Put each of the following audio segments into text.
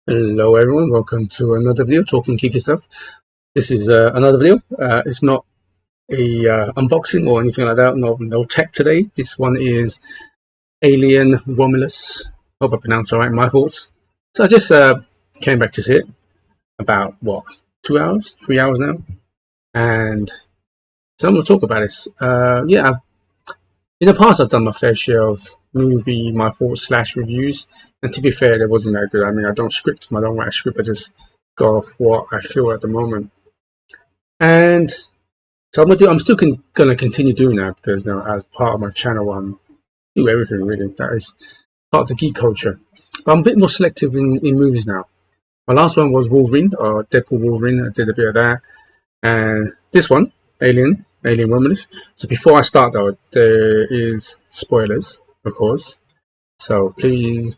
Hello everyone, welcome to another video talking geeky stuff. This is another video. It's not a unboxing or anything like that. No tech today. This one is Alien Romulus. Hope I pronounced it right. My thoughts. So I just came back to see it about what 2 hours, 3 hours now, and so I'm going to talk about this. Yeah, in the past I've done my fair share of my thoughts slash reviews, and to be fair, it wasn't that good. I mean, I don't write a script. I just go off what I feel at the moment, and so I'm still gonna continue doing that because as part of my channel, do everything really. That is part of the geek culture. But I'm a bit more selective in movies now. My last one was Wolverine or Deadpool Wolverine. I did a bit of that, and this one, Alien Romulus. So before I start though, there is spoilers, of course. So please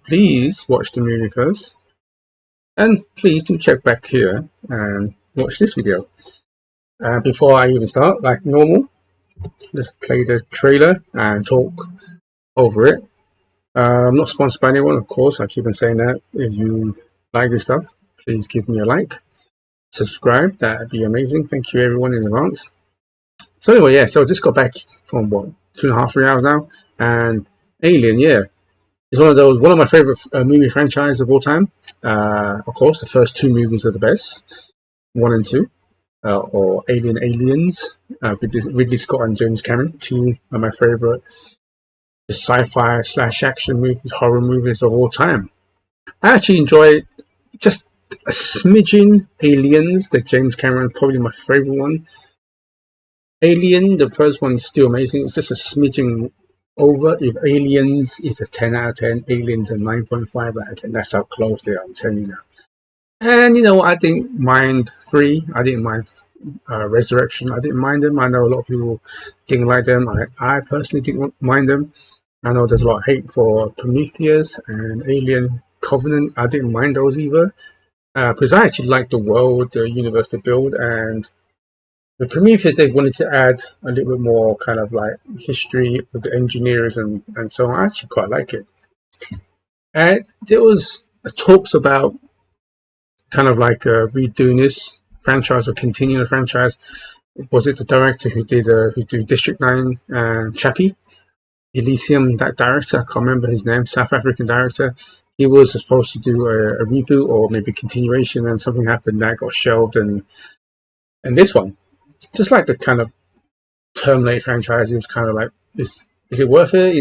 watch the movie first, and please do check back here and watch this video. Before I even start, like normal, let's play the trailer and talk over it. I'm not sponsored by anyone, of course. I keep on saying that. If you like this stuff, please give me a like, subscribe. That'd be amazing. Thank you everyone in advance. So anyway, yeah. So I just got back from what 2.5, 3 hours now, and Alien, yeah, is one of my favorite movie franchises of all time. Of course, the first two movies are the best, 1 and 2, or Aliens, Ridley Scott and James Cameron. Two of my favorite sci-fi slash action movies, horror movies of all time. I actually enjoy just a smidgen Aliens, the James Cameron, probably my favorite one. Alien, the first one is still amazing. It's just a smidgen over. If Aliens is a 10 out of 10, Aliens a 9.5 out of 10. That's how close they are, I'm telling you now. And I didn't mind 3. I didn't mind Resurrection. I didn't mind them. I know a lot of people didn't like them. I personally didn't mind them. I know there's a lot of hate for Prometheus and Alien Covenant. I didn't mind those either. Because I actually liked the world, the universe they build, and the Prometheus, they wanted to add a little bit more kind of like history with the engineers and so on. I actually quite like it. And there was talks about kind of like redoing this franchise or continuing the franchise. Was it the director who did District 9 and Chappie? Elysium, that director, I can't remember his name, South African director. He was supposed to do a reboot or maybe a continuation, and something happened that got shelved. And this one, just like the kind of Terminator franchise, it was kind of like, is it worth it?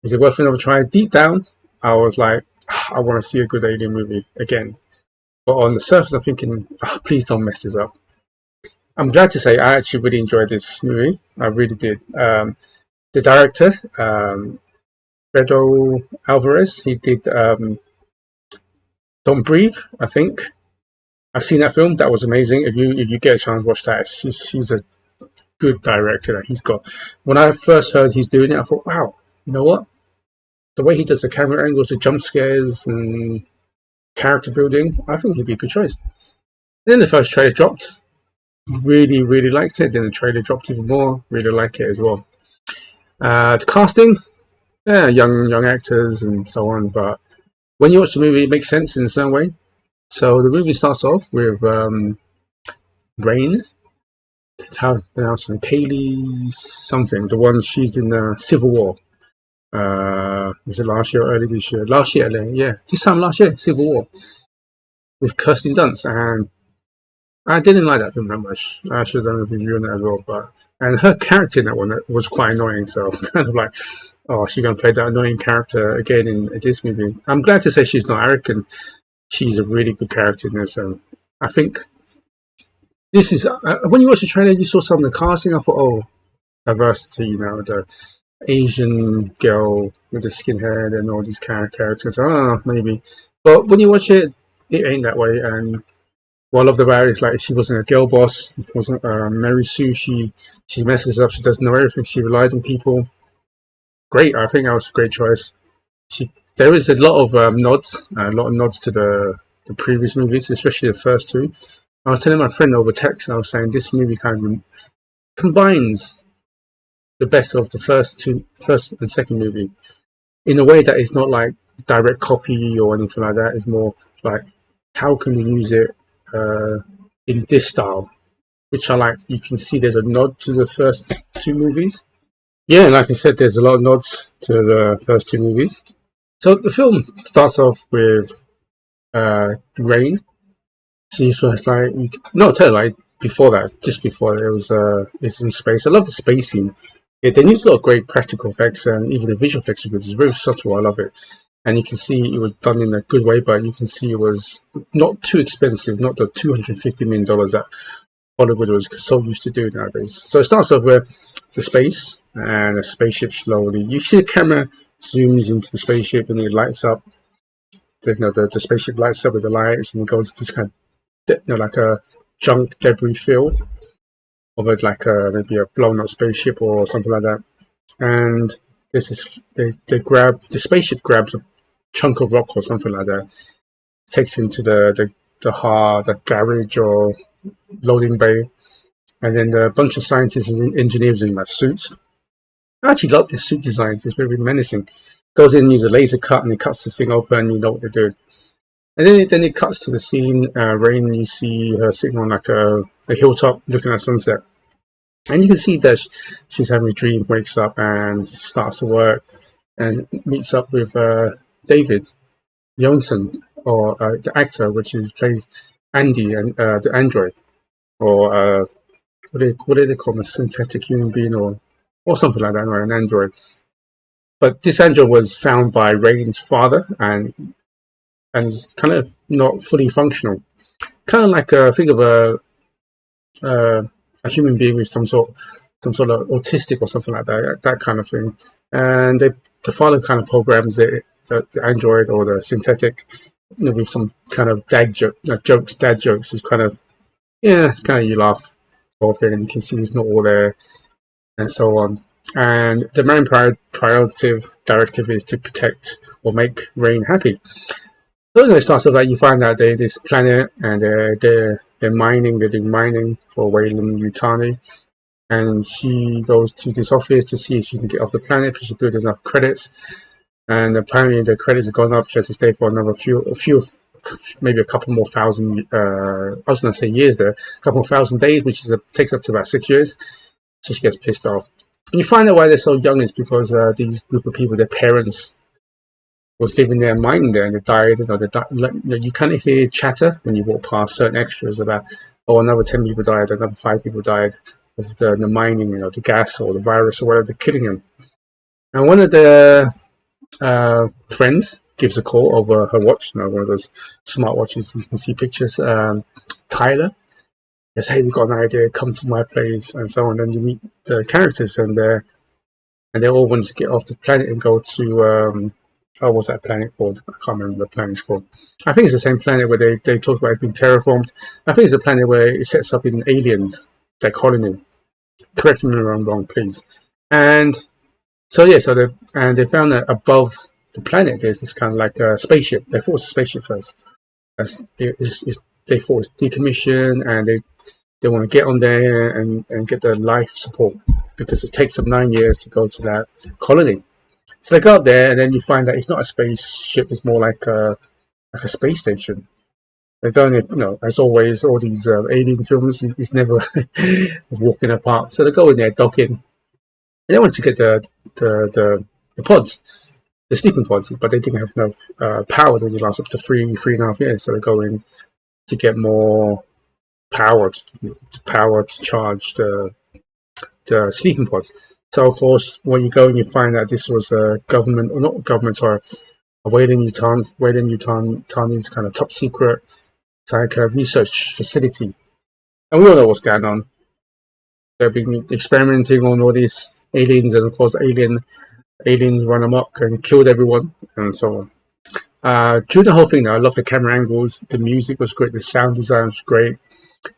Is it worth another try? Deep down, I was like, I want to see a good Alien movie again. But on the surface, I'm thinking, please don't mess this up. I'm glad to say I actually really enjoyed this movie. I really did. The director, Pedro Alvarez, he did Don't Breathe, I think. I've seen that film. That was amazing. If you get a chance to watch that, he's a good director that he's got. When I first heard he's doing it, I thought, wow, you know what? The way he does the camera angles, the jump scares, and character building, I think he'd be a good choice. And then the first trailer dropped. Really, really liked it. Then the trailer dropped even more. Really like it as well. The casting, yeah, young actors and so on. But when you watch the movie, it makes sense in a certain way. So the movie starts off with Rain. How to pronounce her? Kaylee something. The one she's in the Civil War. Was it last year or early this year? Last year, yeah. This time last year, Civil War. With Kirsten Dunst. And I didn't like that film that much. I should have done a review on that as well. And her character in that one was quite annoying. So kind of like, oh, she's going to play that annoying character again in this movie. I'm glad to say she's not arrogant. She's a really good character in this. And I think this is, when you watch the trailer, you saw some of the casting. I thought, oh, diversity, the Asian girl with the skinhead and all these characters. I don't know, maybe. But when you watch it, it ain't that way. And what I loved about it is like she wasn't a girl boss. It wasn't Mary Sue. She messes up. She doesn't know everything. She relied on people. Great. I think that was a great choice. There is a lot of nods to the previous movies, especially the first two. I was telling my friend over text, I was saying this movie kind of combines the best of the first and second movie in a way that is not like direct copy or anything like that. It's more like, how can we use it in this style, which I like. You can see there's a nod to the first two movies. Yeah, like I said, there's a lot of nods to the first two movies. So the film starts off with rain. See, so it's like no, tell like before that, just before it was it's in space. I love the space scene. Yeah, they used a lot of great practical effects, and even the visual effects are good. It's very subtle. I love it, and you can see it was done in a good way. But you can see it was not too expensive, not the $250 million that Hollywood was so used to doing nowadays. So it starts off with the space and a spaceship slowly. You see the camera zooms into the spaceship and it lights up. The spaceship lights up with the lights and it goes to this kind of like a junk debris field of it, like maybe a blown up spaceship or something like that. And this is the spaceship grabs a chunk of rock or something like that, takes into the garage or loading bay, and then a bunch of scientists and engineers in like suits. I actually love this suit designs. It's very menacing. Goes in, uses a laser cut, and it cuts this thing open. And you know what they're doing. And then it cuts to the scene. Rain, you see her sitting on like a hilltop, looking at sunset, and you can see that she's having a dream. Wakes up and starts to work, and meets up with David Johnson, or the actor, which plays Andy and the android, or what do they call him, a synthetic human being, or something like that, or an android. But this android was found by Rain's father, and is kind of not fully functional. Kind of like think of a human being with some sort of autistic or something like that kind of thing. And the father kind of programs the android or the synthetic, with some kind of dad jokes. Is kind of, it's kind of, you laugh whole thing, and you can see he's not all there, and so on. And the main prioritative directive is to protect or make Rain happy. So it starts off like you find out they're this planet, and they're mining. They're doing mining for Wayland Yutani, and she goes to this office to see if she can get off the planet because she built enough credits. And apparently the credits have gone up. She has to stay for another few, maybe a couple more thousand. I was going to say years there, a couple more thousand days, which takes up to about 6 years. So she gets pissed off. And you find out why they're so young is because these group of people, their parents, was living there, mining there, and they died. You kind of hear chatter when you walk past certain extras about, another 10 people died, another 5 people died of the mining, the gas or the virus or whatever, they're killing them. And one of the friends gives a call over her watch, one of those smart watches you can see pictures. Tyler says, "Hey, we've got an idea. Come to my place," and so on. And you meet the characters, and they all want to get off the planet and go to what's that planet called? I can't remember the planet's called. I think it's the same planet where they talk about it being terraformed. I think it's a planet where it sets up in aliens, their colony. Correct me if I'm wrong, please. And so they found that above the planet there's this kind of like a spaceship. They thought it was a spaceship first. They thought it was decommissioned, and they want to get on there and get the life support, because it takes them 9 years to go to that colony. So they go up there, and then you find that it's not a spaceship; it's more like a space station. They're going, as always, all these alien films is never walking apart. So they go in there, dock in. They wanted to get the pods, the sleeping pods, but they didn't have enough power to last up to 3.5 years. So they go in to get more power to charge the sleeping pods. So of course, when you go and you find that this was a government, or not government, sorry, a Wayland Yutani's kind of top secret, like a research facility, and we all know what's going on. They've been experimenting on all these aliens, and of course, aliens run amok and killed everyone, and so on. During the whole thing, I love the camera angles. The music was great. The sound design was great.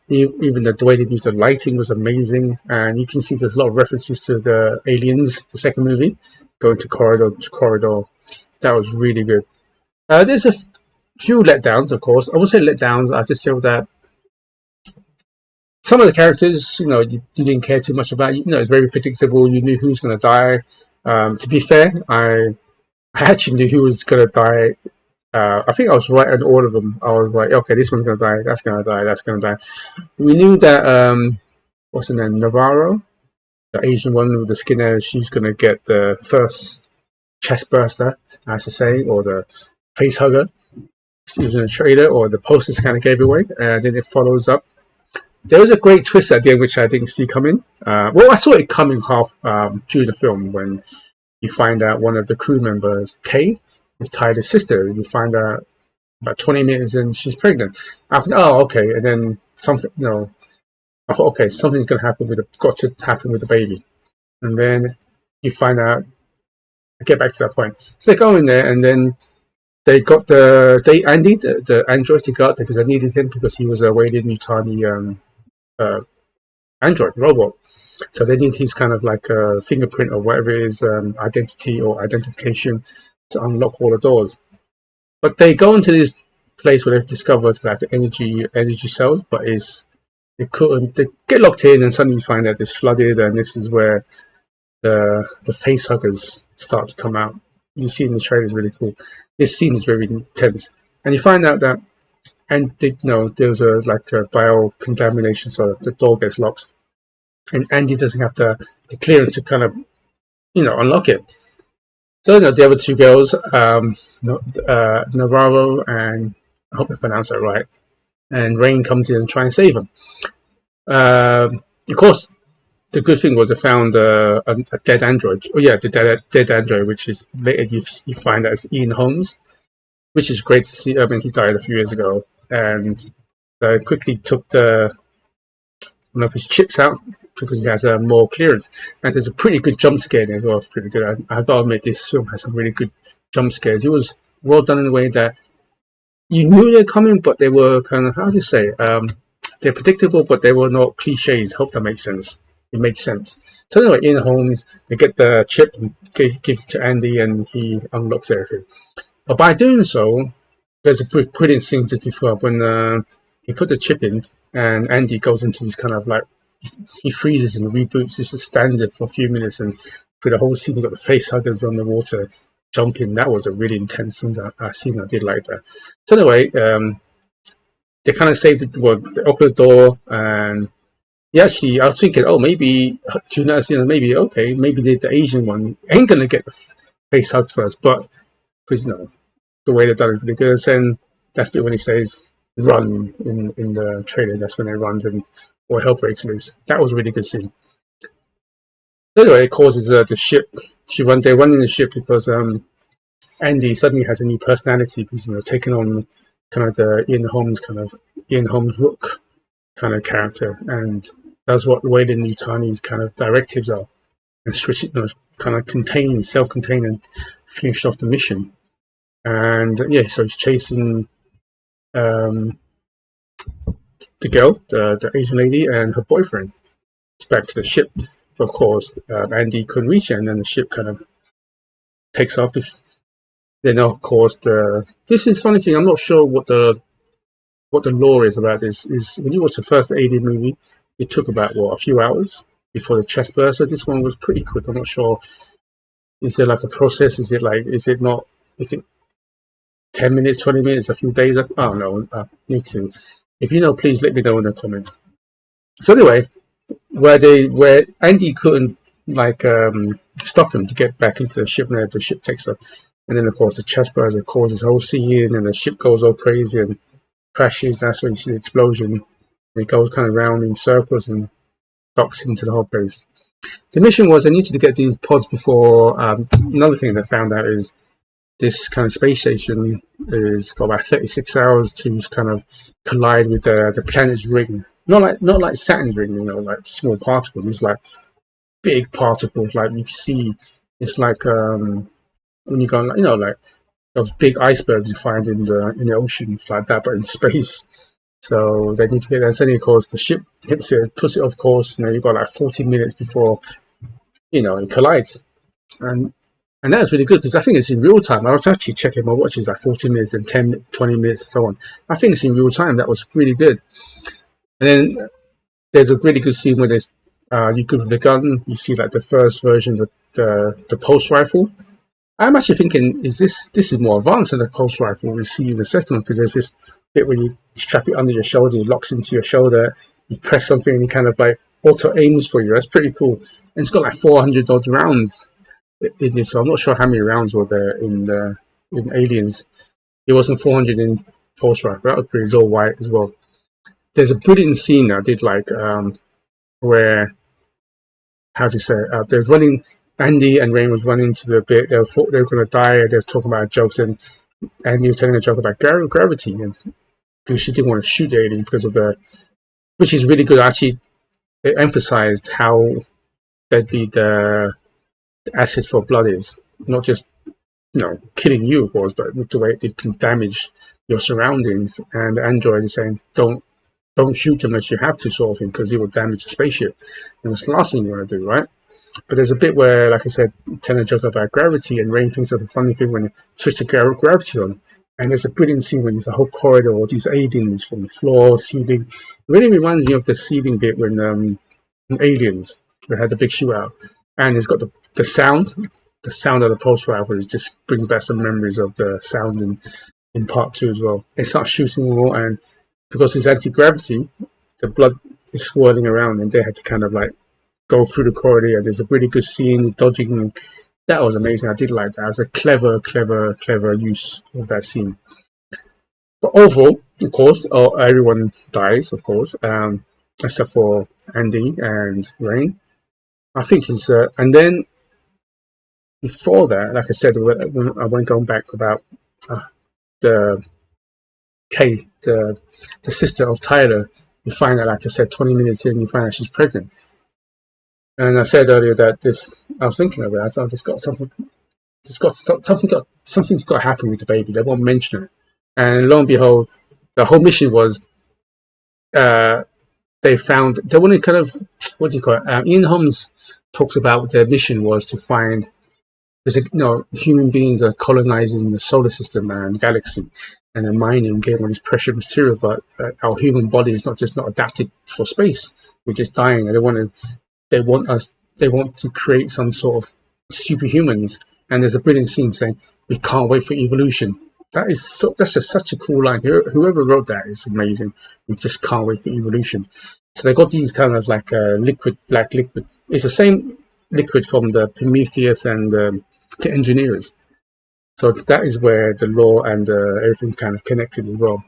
Even the way they used the lighting was amazing, and you can see there's a lot of references to the Aliens, the second movie, going to corridor to corridor. That was really good. There's a few letdowns, of course. I wouldn't say letdowns. I just feel that some of the characters, you didn't care too much about. It's very predictable. You knew who's going to die. To be fair, I actually knew who was gonna die. I think I was right in all of them. I was like, okay, this one's gonna die, that's gonna die, that's gonna die. We knew that what's her name, Navarro, the Asian one with the skinner, she's gonna get the first chest burster, as to say, or the face hugger. It was in the trailer, or the posters kind of gave away, and then it follows up. There was a great twist at the end, which I didn't see coming. Well, I saw it coming half during the film when you find out one of the crew members, Kay, is Tyler's sister. You find out about 20 minutes and she's pregnant. I thought, oh, okay. And then something, I thought, okay, something's going to happen got to happen with the baby. And then you find out, I get back to that point. So they go in there and then they got Andy, the android he got because they needed him because he was a Weyland-Yutani android robot. So they need his kind of like a fingerprint or whatever it is, identity or identification to unlock all the doors. But they go into this place where they've discovered like the energy cells, but they get locked in and suddenly you find out it's flooded, and this is where the face huggers start to come out. You see in the trailer is really cool. This scene is very intense, and you find out that there was a bio contamination, so the door gets locked, and Andy doesn't have the clearance to kind of unlock it. So the other two girls, Navarro and I hope I pronounced that right, and Rain comes in and try and save them. Of course, the good thing was they found a dead android. Oh yeah, the dead android, which is later you find out it's Ian Holmes, which is great to see. I mean, he died a few years ago, and they quickly took one of his chips out because he has more clearance. And there's a pretty good jump scare there as well. It's pretty good. I gotta admit, this film has some really good jump scares. It was well done in a way that you knew they're coming, but they were kind of, how do you say, they're predictable, but they were not cliches. Hope that makes sense. It makes sense. So anyway, in Holmes, they get the chip and give it to Andy, and he unlocks everything. But by doing so, there's a brilliant scene just before when he put the chip in, and Andy goes into this kind of like, he freezes and reboots. This is standard for a few minutes, and for the whole scene, you got the face huggers on the water jumping. That was a really intense scene. I did like that. So anyway, they kind of saved it. Well, they opened the door, and I was thinking, oh, maybe maybe okay, maybe the Asian one ain't gonna get the face hugged first, but because the way they've done it really good. And that's the bit when he says run in the trailer. That's when they runs and or hell breaks loose. That was a really good scene. Anyway, it causes the ship. They're running the ship because Andy suddenly has a new personality because taking on kind of the Ian Holmes Rook kind of character, and that's what Weyland-Yutani's kind of directives are, and switch it, kind of self-contained, and finish off the mission. And so he's chasing the girl, the Asian lady, and her boyfriend back to the ship. But of course, Andy couldn't reach it, and then the ship kind of takes off. Then, of course, this is a funny thing. I'm not sure what the lore is about this. Is when you watch the first Alien movie, it took about a few hours before the chest burst. So this one was pretty quick. I'm not sure. Is there like a process? Is it 10 minutes, 20 minutes, a few days? I don't know. I need to. If you know, please let me know in the comments. So anyway, where Andy couldn't stop him to get back into the ship, and the ship takes off, and then of course the chest burst causes whole scene, and the ship goes all crazy and crashes. That's when you see the explosion. It goes kind of round in circles and docks into the whole place. The mission was they needed to get these pods before. Another thing they found out is this kind of space station is got about 36 hours to kind of collide with the planet's ring. Not like Saturn's ring, like small particles. It's like big particles. Like you can see, it's like when you go, like those big icebergs you find in the oceans, like that, but in space. So they need to get there. Suddenly, of course, the ship hits it, puts it off course. You've got like 40 minutes before it collides, and that was really good because I think it's in real time. I was actually checking my watch. It's like 40 minutes and 10, 20 minutes and so on. I think it's in real time. That was really good. And then there's a really good scene where there's you could with the gun. You see like the first version, the pulse rifle. I'm actually thinking, this is more advanced than the pulse rifle we see in the second one, because there's this bit where you strap it under your shoulder, it locks into your shoulder, you press something and it kind of like auto aims for you. That's pretty cool. And it's got like 400 odd rounds in this. So I'm not sure how many rounds were there in Aliens. It wasn't 400 in pulse rifle. That was pretty. It's all white as well. There's a brilliant scene that I did like where, how do you say it? They're running. Andy and Rain was running to the bit. They were going to die. They were talking about jokes, and Andy was telling a joke about gravity, and because she didn't want to shoot the aliens because of which is really good. Actually, they emphasized how deadly the acid for blood is. Not just killing you, of course, but the way it can damage your surroundings. And the android is saying, don't shoot them unless you have to, sort of thing, because it will damage the spaceship. And it's the last thing you want to do, right? But there's a bit where, like I said, telling a joke about gravity, and Rain thinks of a funny thing when you switch the gravity on. And there's a brilliant scene when there's a whole corridor, all these aliens from the floor, ceiling. It really reminds me of the ceiling bit when in Aliens, we had the big shootout. And it's got the sound of the pulse rifle. It just brings back some memories of the sound in part 2 as well. It starts shooting more, and because it's anti-gravity, the blood is swirling around, and they had to kind of like go through the corridor. There's a really good scene, dodging. That was amazing. I did like that. It was a clever use of that scene. But overall, of course, everyone dies, of course, except for Andy and Rain. I think it's and then before that, like I said, when I went going back about the Kay, the sister of Tyler, you find out, like I said, 20 minutes in, you find out she's pregnant. And I said earlier that I was thinking of it. I thought something's got to happen with the baby. They won't mention it. And lo and behold, the whole mission was they want to kind of, what do you call it? Ian Holmes talks about their mission was to find, human beings are colonizing the solar system and galaxy, and they're mining, getting all this precious material, but our human body is not adapted for space. We're just dying, and they want to create some sort of superhumans. And there's a brilliant scene saying, "We can't wait for evolution." That's such a cool line. Whoever wrote that is amazing. We just can't wait for evolution. So they got these kind of like black liquid. It's the same liquid from the Prometheus and the engineers. So that is where the law and everything's kind of connected as well.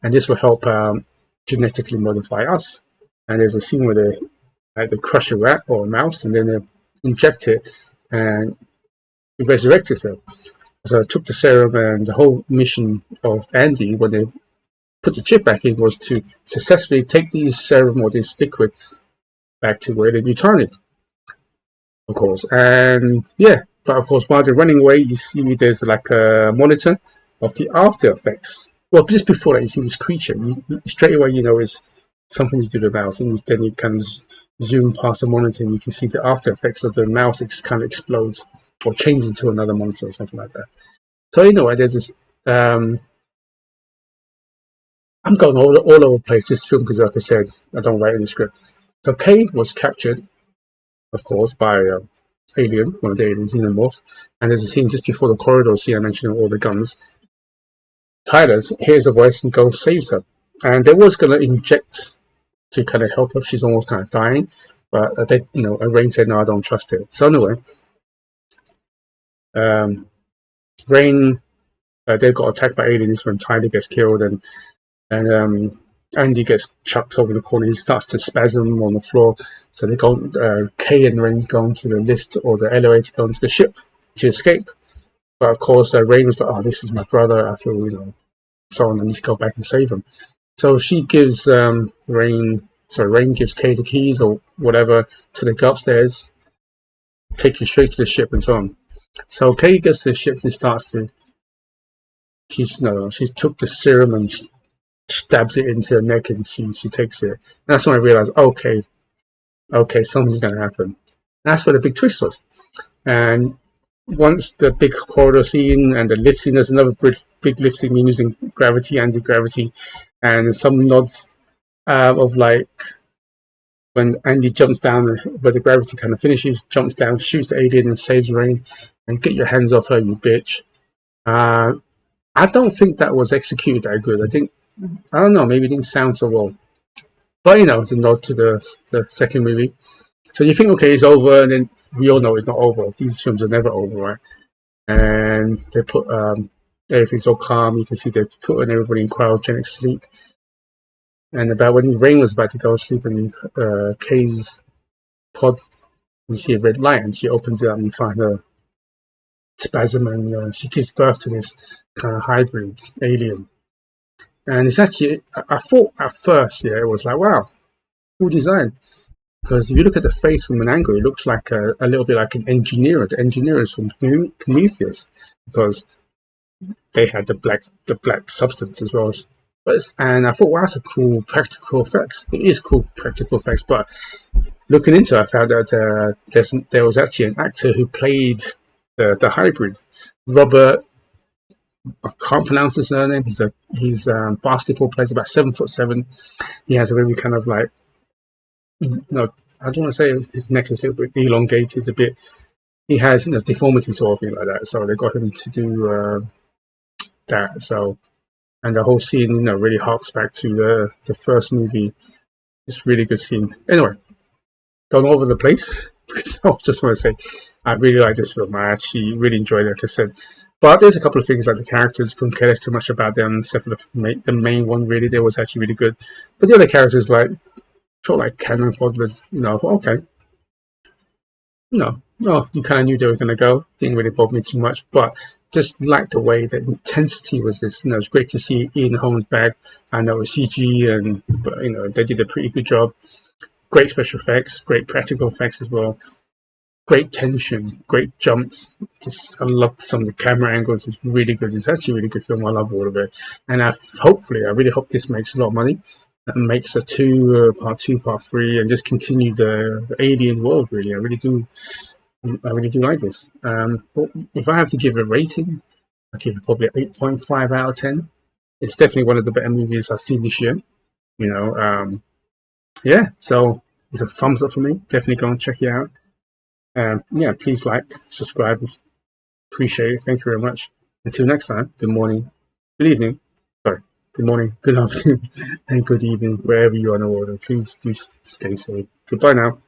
And this will help genetically modify us. And there's a scene where they crush a rat or a mouse, and then they inject it and it resurrects itself. So I took the serum, and the whole mission of Andy, when they put the chip back in, was to successfully take these serum or this liquid back to where they returned it, of course. And yeah, but of course, while they're running away, you see there's like a monitor of the after effects. Well, just before that, you see this creature. Straight away, it's something to do with the mouse, and then you kind of zoom past the monitor, and you can see the after effects of the mouse kind of explodes or changes into another monster or something like that. So there's this. I'm going all over the place this film because, like I said, I don't write any script. So Kay was captured, of course, by Alien, one of the alien xenomorphs, and there's a scene just before the corridor scene I mentioned, all the guns. Tyler hears a voice and goes saves her, and they was gonna inject to kind of help her. She's almost kind of dying, but Rain said, "No, I don't trust it." So anyway, Rain, they got attacked by aliens when Tyler gets killed, and Andy gets chucked over the corner. He starts to spasm on the floor. So they go, Kay and Rain go into the lift or the elevator, go into the ship to escape. But of course, Rain was like, "Oh, this is my brother. I feel, so I need to go back and save him." So she gives Rain gives Kay the keys or whatever to they go upstairs, take you straight to the ship and so on. So Kay gets to the ship and starts to. She took the serum and stabs it into her neck, and she takes it. And that's when I realized, okay, something's going to happen. And that's where the big twist was. And once the big corridor scene and the lift scene, there's another big lift scene using gravity, anti-gravity, and some nods of like when Andy jumps down where the gravity kind of finishes, jumps down, shoots the alien and saves Rain. and get your hands off her, you bitch. Uh, I don't think that was executed that good. I don't know, maybe it didn't sound so well. But it's a nod to the second movie. So you think, okay, it's over, and then we all know it's not over. These films are never over, right? And they put everything's all calm. You can see they're putting everybody in cryogenic sleep. And about when Rain was about to go to sleep, and Kay's pod, you see a red light, and she opens it up, and you find her spasm, and she gives birth to this kind of hybrid alien. And it's actually, I thought at first, yeah, it was like, wow, cool design. Because if you look at the face from an angle, it looks like a little bit like an engineer. The engineer is from Prometheus, because they had the black substance as well. And I thought, wow, that's a cool practical effects. It is cool practical effects, but looking into it, I found out there was actually an actor who played the hybrid, Robert. I can't pronounce his surname. He's basketball player, about 7'7". He has a very kind of like, no, I don't want to say his neck is a little bit elongated, a bit. He has deformity sort of thing like that. So they got him to do that. So, and the whole scene, really harks back to the first movie. It's a really good scene. Anyway, gone over the place. Because I just want to say, I really like this film. I actually really enjoyed it, like I said. But there's a couple of things like the characters, couldn't care less too much about them, except for the main one, really. They was actually really good. But the other characters, sort of like Canon Ford was, okay. No, you kind of knew they were going to go. Didn't really bother me too much. But just like the way the intensity was this. It's great to see Ian Holmes back. I know it's CG, but they did a pretty good job. Great special effects, great practical effects as well. Great tension, great jumps. I love some of the camera angles. It's really good. It's actually a really good film. I love all of it. And I really hope this makes a lot of money and makes a part two, part three, and just continue the alien world. Really, I really do like this. But if I have to give it a rating, I give it probably an 8.5 out of 10. It's definitely one of the better movies I've seen this year. Yeah, so it's a thumbs up for me. Definitely go and check it out. Please like, subscribe. Appreciate it. Thank you very much. Until next time, good morning, good evening. Sorry, good morning, good afternoon, and good evening, wherever you are in the world. And please do stay safe. Goodbye now.